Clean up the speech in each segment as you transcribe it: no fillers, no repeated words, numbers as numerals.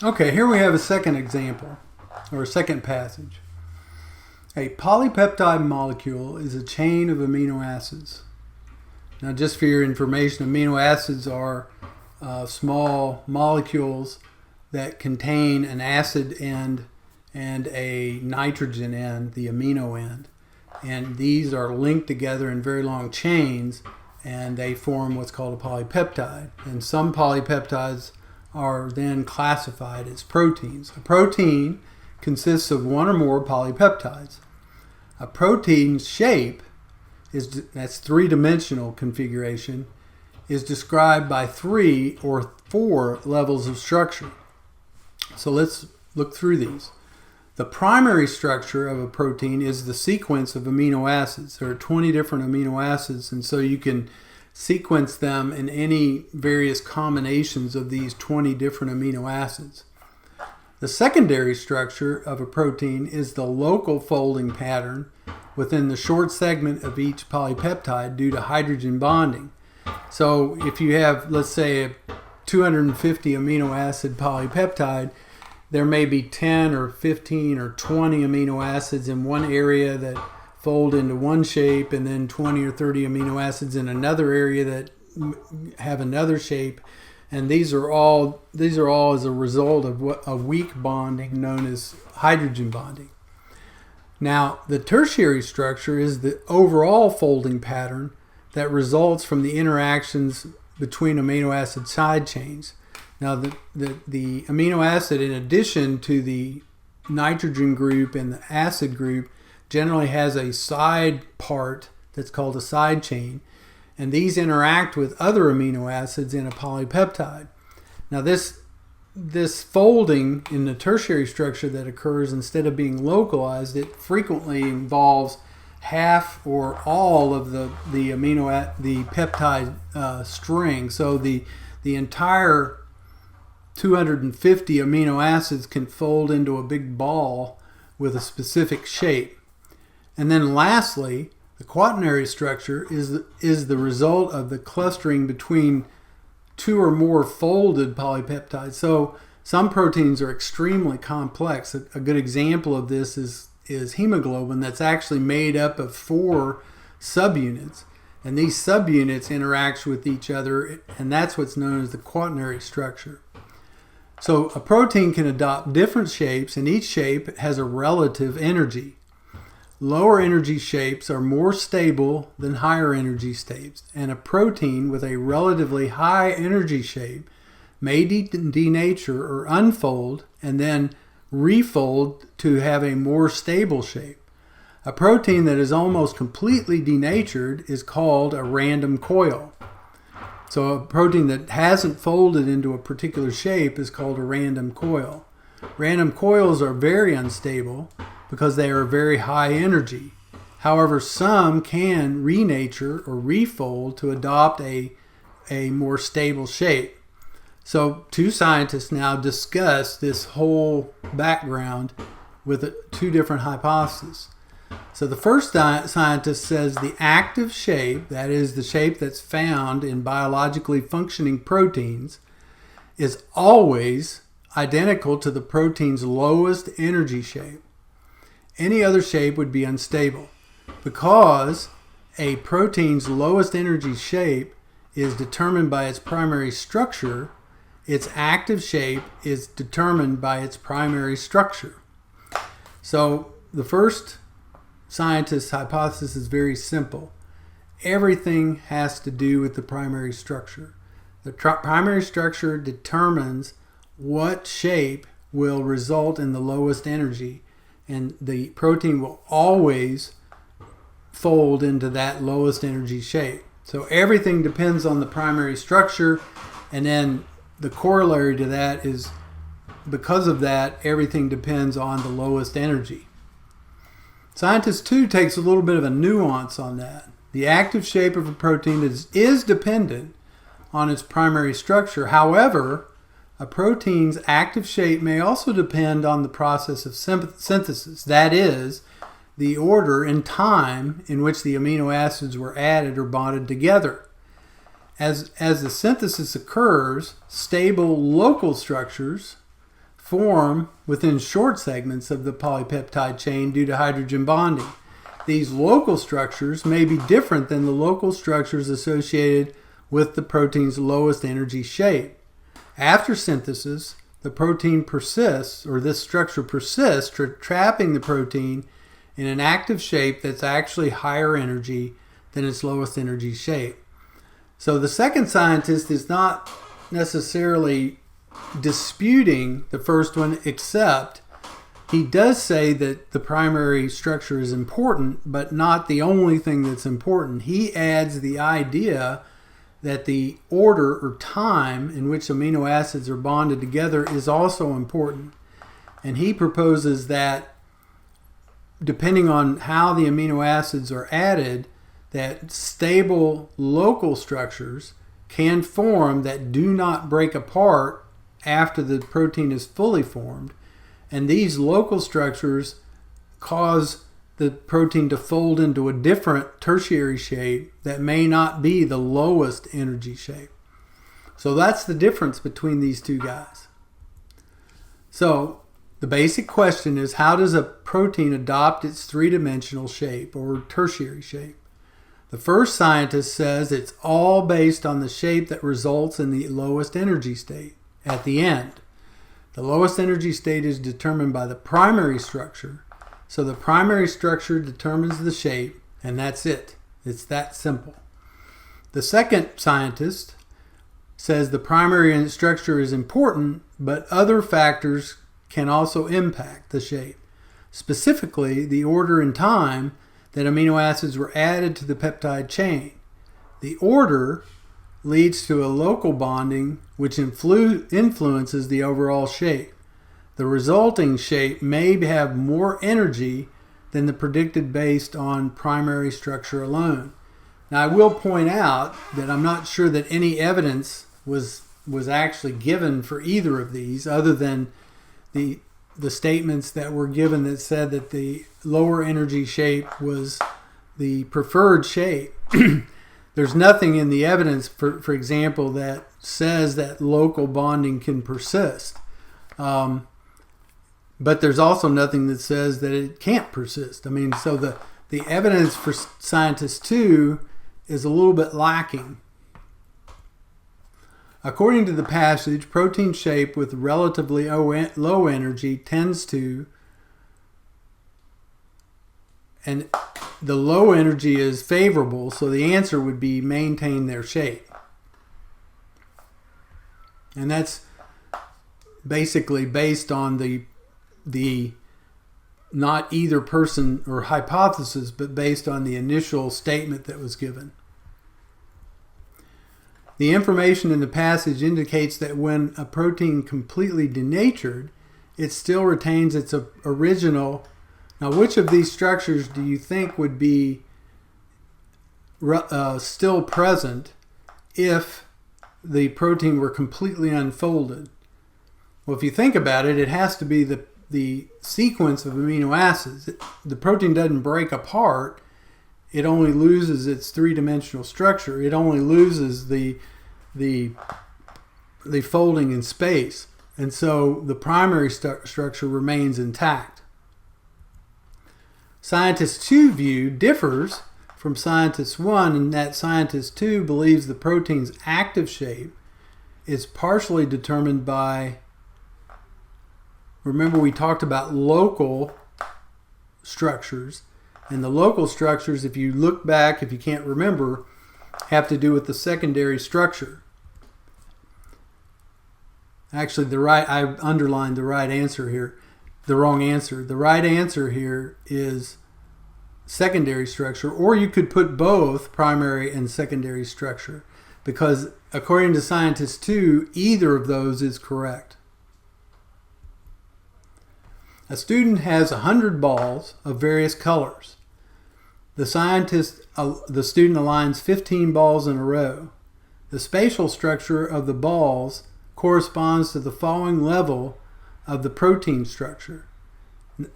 Okay, here we have a second example, or a second passage. A polypeptide molecule is a chain of amino acids. Now, just for your information, amino acids are small molecules that contain an acid end and a nitrogen end, the amino end. And these are linked together in very long chains, and they form what's called a polypeptide. And some polypeptides are then classified as proteins. A protein consists of one or more polypeptides. A protein's shape that's three-dimensional configuration, is described by 3 or 4 levels of structure. So let's look through these. The primary structure of a protein is the sequence of amino acids. There are 20 different amino acids, and so you can sequence them in any various combinations of these 20 different amino acids. The secondary structure of a protein is the local folding pattern within the short segment of each polypeptide due to hydrogen bonding. So if you have, let's say, a 250 amino acid polypeptide, there may be 10 or 15 or 20 amino acids in one area that fold into one shape, and then 20 or 30 amino acids in another area that have another shape. And these are all as a result of a weak bonding known as hydrogen bonding. Now, the tertiary structure is the overall folding pattern that results from the interactions between amino acid side chains. Now, the amino acid, in addition to the nitrogen group and the acid group, generally has a side part that's called a side chain, and these interact with other amino acids in a polypeptide. Now, this folding in the tertiary structure that occurs, instead of being localized, it frequently involves half or all of the peptide string. So the entire 250 amino acids can fold into a big ball with a specific shape. And then lastly, the quaternary structure is the result of the clustering between 2 or more folded polypeptides. So some proteins are extremely complex. A good example of this is hemoglobin, that's actually made up of 4 subunits. And these subunits interact with each other, and that's what's known as the quaternary structure. So a protein can adopt different shapes, and each shape has a relative energy. Lower energy shapes are more stable than higher energy shapes, and a protein with a relatively high energy shape may denature or unfold and then refold to have a more stable shape. A protein that is almost completely denatured is called a random coil. So a protein that hasn't folded into a particular shape is called a random coil. Random coils are very unstable because they are very high energy. However, some can renature or refold to adopt a more stable shape. So 2 scientists now discuss this whole background with 2 different hypotheses. So the first scientist says the active shape, that is the shape that's found in biologically functioning proteins, is always identical to the protein's lowest energy shape. Any other shape would be unstable. Because a protein's lowest energy shape is determined by its primary structure, its active shape is determined by its primary structure. So the first scientist's hypothesis is very simple. Everything has to do with the primary structure. The primary structure determines what shape will result in the lowest energy, and the protein will always fold into that lowest energy shape. So everything depends on the primary structure, and then the corollary to that is, because of that, everything depends on the lowest energy. Scientist 2 takes a little bit of a nuance on that. The active shape of a protein is dependent on its primary structure. However, a protein's active shape may also depend on the process of synthesis. That is, the order and time in which the amino acids were added or bonded together. As the synthesis occurs, stable local structures form within short segments of the polypeptide chain due to hydrogen bonding. These local structures may be different than the local structures associated with the protein's lowest energy shape. After synthesis, the protein persists, or this structure persists, trapping the protein in an active shape that's actually higher energy than its lowest energy shape. So the second scientist is not necessarily disputing the first one, except he does say that the primary structure is important, but not the only thing that's important. He adds the idea that the order or time in which amino acids are bonded together is also important. And he proposes that depending on how the amino acids are added, that stable local structures can form that do not break apart after the protein is fully formed. And these local structures cause the protein to fold into a different tertiary shape that may not be the lowest energy shape. So that's the difference between these two guys. So the basic question is, how does a protein adopt its three-dimensional shape or tertiary shape? The first scientist says it's all based on the shape that results in the lowest energy state at the end. The lowest energy state is determined by the primary structure. So the primary structure determines the shape, and that's it. It's that simple. The second scientist says the primary structure is important, but other factors can also impact the shape. Specifically, the order and time that amino acids were added to the peptide chain. The order leads to a local bonding which influences the overall shape. The resulting shape may have more energy than the predicted based on primary structure alone. Now, I will point out that I'm not sure that any evidence was actually given for either of these, other than the statements that were given that said that the lower energy shape was the preferred shape. There's nothing in the evidence, for example, that says that local bonding can persist. But there's also nothing that says that it can't persist. I mean, so the evidence for scientist 2 is a little bit lacking. According to the passage, protein shape with relatively low energy tends to, and the low energy is favorable, so the answer would be maintain their shape. And that's basically based on the not either person or hypothesis, but based on the initial statement that was given. The information in the passage indicates that when a protein completely denatured, it still retains its original. Now, which of these structures do you think would be still present if the protein were completely unfolded? Well, if you think about it, it has to be the sequence of amino acids. The protein doesn't break apart. It only loses its three-dimensional structure. It only loses the folding in space. And so the primary structure remains intact. Scientist 2 view differs from scientist 1 in that scientist 2 believes the protein's active shape is partially determined by, remember we talked about local structures, and the local structures, if you look back, if you can't remember, have to do with the secondary structure. Actually, I underlined the right answer here, the wrong answer. The right answer here is secondary structure, or you could put both primary and secondary structure, because according to scientist 2, either of those is correct. A student has 100 balls of various colors. The student aligns 15 balls in a row. The spatial structure of the balls corresponds to the following level of the protein structure.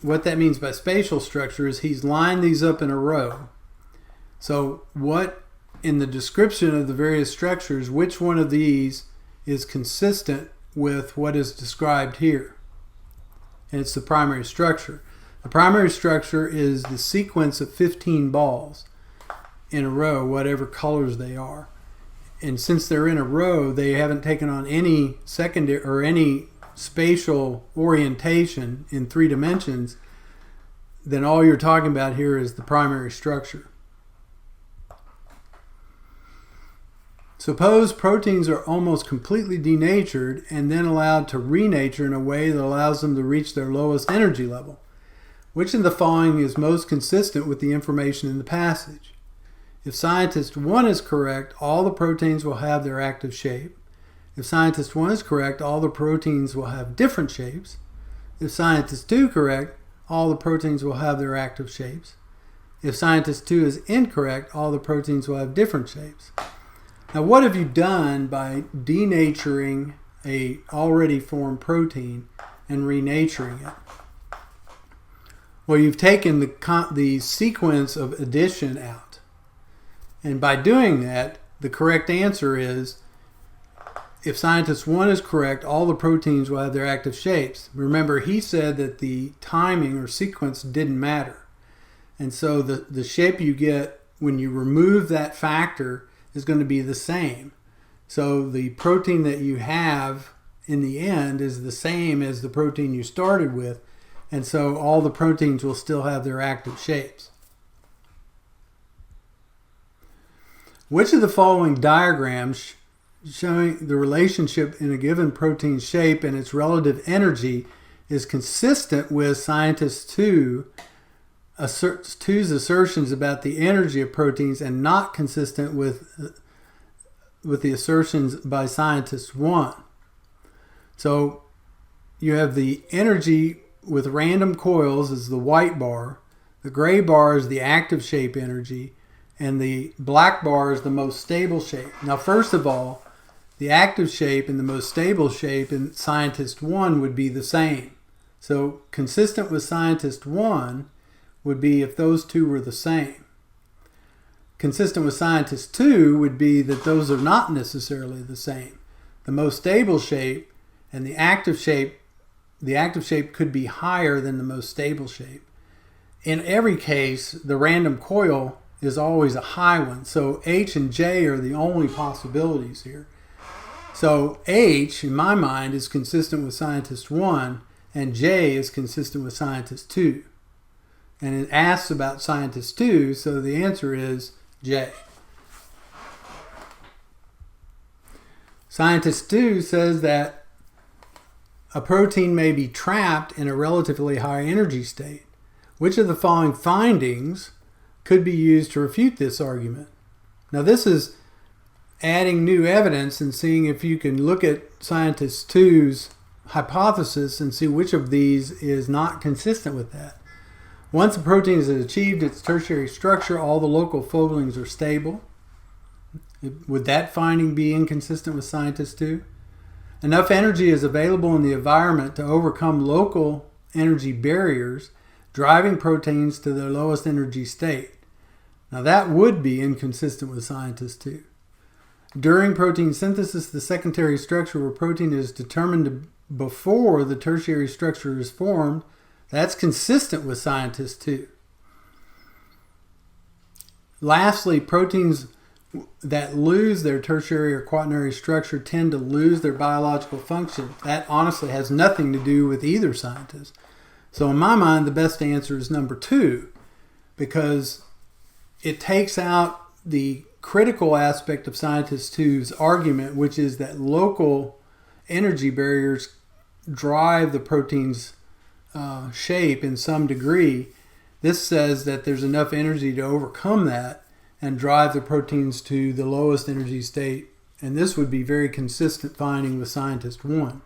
What that means by spatial structure is he's lined these up in a row. So what in the description of the various structures, which one of these is consistent with what is described here? and it's the primary structure. The primary structure is the sequence of 15 balls in a row, whatever colors they are. And since they're in a row, they haven't taken on any secondary or any spatial orientation in 3 dimensions, then all you're talking about here is the primary structure. Suppose proteins are almost completely denatured and then allowed to renature in a way that allows them to reach their lowest energy level. Which of the following is most consistent with the information in the passage? If scientist 1 is correct, all the proteins will have their active shape. If scientist 1 is correct, all the proteins will have different shapes. If scientist 2 is correct, all the proteins will have their active shapes. If scientist 2 is incorrect, all the proteins will have different shapes. Now, what have you done by denaturing a already formed protein and renaturing it? Well, you've taken the sequence of addition out. And by doing that, the correct answer is, if scientist 1 is correct, all the proteins will have their active shapes. Remember, he said that the timing or sequence didn't matter. And so the shape you get when you remove that factor is going to be the same. So the protein that you have in the end is the same as the protein you started with. And so all the proteins will still have their active shapes. Which of the following diagrams showing the relationship in a given protein shape and its relative energy is consistent with scientist 2's assertions about the energy of proteins and not consistent with the assertions by scientist 1? So you have the energy with random coils is the white bar, the gray bar is the active shape energy, and the black bar is the most stable shape. Now, first of all, the active shape and the most stable shape in scientist 1 would be the same. So consistent with scientist 1 would be if those two were the same. Consistent with scientist 2 would be that those are not necessarily the same. The most stable shape and the active shape could be higher than the most stable shape. In every case, the random coil is always a high one. So H and J are the only possibilities here. So H, in my mind, is consistent with scientist 1, and J is consistent with scientist 2. And it asks about scientist 2, so the answer is J. Scientist 2 says that a protein may be trapped in a relatively high energy state. Which of the following findings could be used to refute this argument? Now, this is adding new evidence and seeing if you can look at scientist 2's hypothesis and see which of these is not consistent with that. Once a protein has achieved its tertiary structure, all the local foldings are stable. Would that finding be inconsistent with scientist 2? Enough energy is available in the environment to overcome local energy barriers, driving proteins to their lowest energy state. Now, that would be inconsistent with scientist 2. During protein synthesis, the secondary structure of a protein is determined before the tertiary structure is formed. That's consistent with scientist 2. Lastly, proteins that lose their tertiary or quaternary structure tend to lose their biological function. That honestly has nothing to do with either scientist. So in my mind, the best answer is number 2, because it takes out the critical aspect of scientist 2's argument, which is that local energy barriers drive the protein's shape in some degree. This says that there's enough energy to overcome that and drive the proteins to the lowest energy state. And this would be very consistent finding with scientist 1.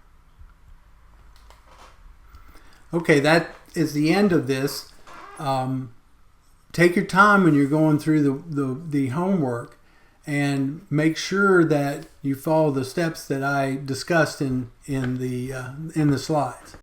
Okay, that is the end of this. Take your time when you're going through the homework and make sure that you follow the steps that I discussed in the slides.